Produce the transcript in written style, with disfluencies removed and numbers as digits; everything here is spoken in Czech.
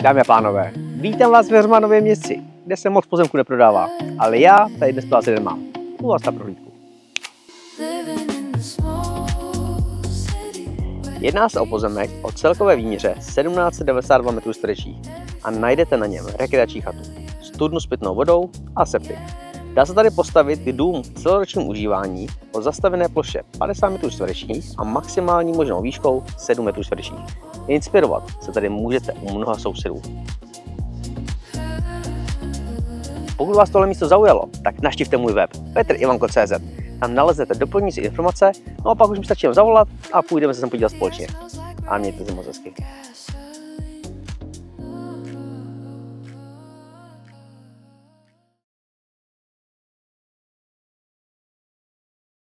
Dámy a pánové, vítám vás v Heřmanově městci, kde se moc pozemku neprodává, ale já tady dnes práci nemám. U vás na prohlídku. Jedná se o pozemek o celkové výměře 1792 m2 a najdete na něm rekreační chatu, studnu s pitnou vodou a septik. Dá se tady postavit dům v celoročním užívání o zastavené ploše 50 m2 a maximální možnou výškou 7 m2. Inspirovat se tady můžete u mnoha sousedů. Pokud vás tohle místo zaujalo, tak navštivte můj web petrivanko.cz. Tam naleznete doplňující informace, no a pak už mi stačí jen zavolat a půjdeme se sem podívat společně. A mějte se moc hezky.